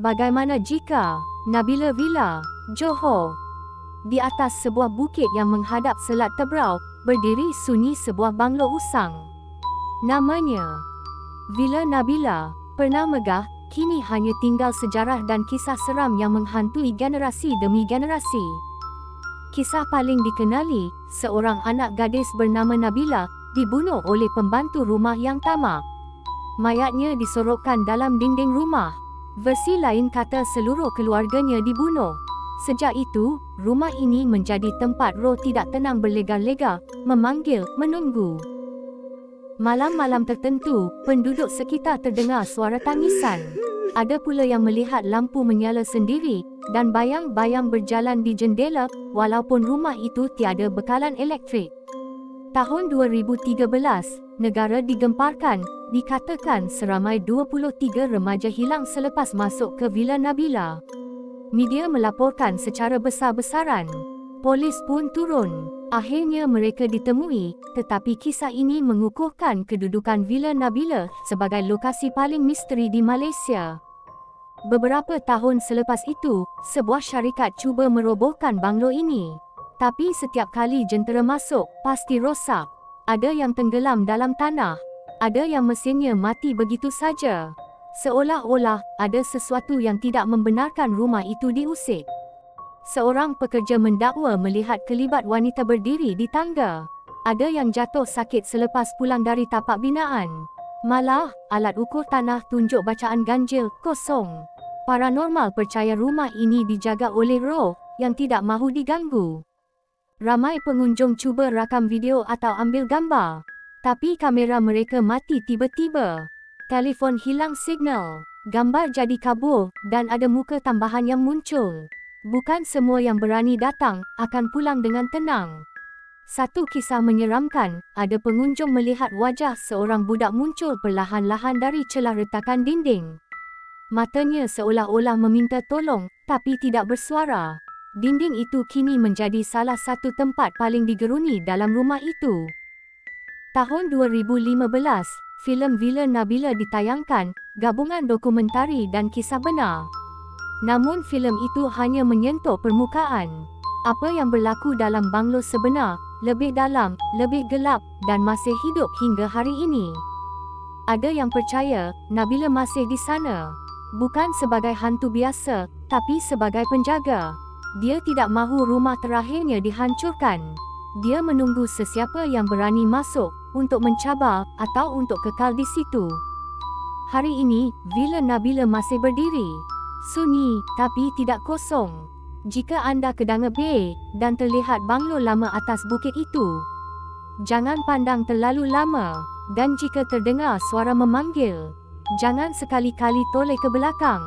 Bagaimana jika Nabila Villa, Johor? Di atas sebuah bukit yang menghadap Selat Tebrau, berdiri sunyi sebuah banglo usang. Namanya Villa Nabila. Pernah megah, kini hanya tinggal sejarah dan kisah seram yang menghantui generasi demi generasi. Kisah paling dikenali, seorang anak gadis bernama Nabila dibunuh oleh pembantu rumah yang tamak. Mayatnya disorokkan dalam dinding rumah. Versi lain kata seluruh keluarganya dibunuh. Sejak itu, rumah ini menjadi tempat roh tidak tenang berlega-lega, memanggil, menunggu. Malam-malam tertentu, penduduk sekitar terdengar suara tangisan. Ada pula yang melihat lampu menyala sendiri, dan bayang-bayang berjalan di jendela, walaupun rumah itu tiada bekalan elektrik. Tahun 2013, negara digemparkan, dikatakan seramai 23 remaja hilang selepas masuk ke Villa Nabila. Media melaporkan secara besar-besaran. Polis pun turun. Akhirnya mereka ditemui, tetapi kisah ini mengukuhkan kedudukan Villa Nabila sebagai lokasi paling misteri di Malaysia. Beberapa tahun selepas itu, sebuah syarikat cuba merobohkan banglo ini. Tapi setiap kali jentera masuk, pasti rosak. Ada yang tenggelam dalam tanah. Ada yang mesinnya mati begitu saja. Seolah-olah ada sesuatu yang tidak membenarkan rumah itu diusik. Seorang pekerja mendakwa melihat kelibat wanita berdiri di tangga. Ada yang jatuh sakit selepas pulang dari tapak binaan. Malah, alat ukur tanah tunjuk bacaan ganjil, kosong. Paranormal percaya rumah ini dijaga oleh roh yang tidak mahu diganggu. Ramai pengunjung cuba rakam video atau ambil gambar. Tapi kamera mereka mati tiba-tiba. Telefon hilang signal. Gambar jadi kabur dan ada muka tambahan yang muncul. Bukan semua yang berani datang akan pulang dengan tenang. Satu kisah menyeramkan, ada pengunjung melihat wajah seorang budak muncul perlahan-lahan dari celah retakan dinding. Matanya seolah-olah meminta tolong, tapi tidak bersuara. Dinding itu kini menjadi salah satu tempat paling digeruni dalam rumah itu. Tahun 2015, filem Villa Nabila ditayangkan, gabungan dokumentari dan kisah benar. Namun filem itu hanya menyentuh permukaan. Apa yang berlaku dalam banglo sebenar, lebih dalam, lebih gelap, dan masih hidup hingga hari ini. Ada yang percaya, Nabila masih di sana. Bukan sebagai hantu biasa, tapi sebagai penjaga. Dia tidak mahu rumah terakhirnya dihancurkan. Dia menunggu sesiapa yang berani masuk, untuk mencabar, atau untuk kekal di situ. Hari ini, Villa Nabila masih berdiri. Sunyi, tapi tidak kosong. Jika anda ke Danga Bay, dan terlihat banglo lama atas bukit itu, jangan pandang terlalu lama. Dan jika terdengar suara memanggil, jangan sekali-kali toleh ke belakang.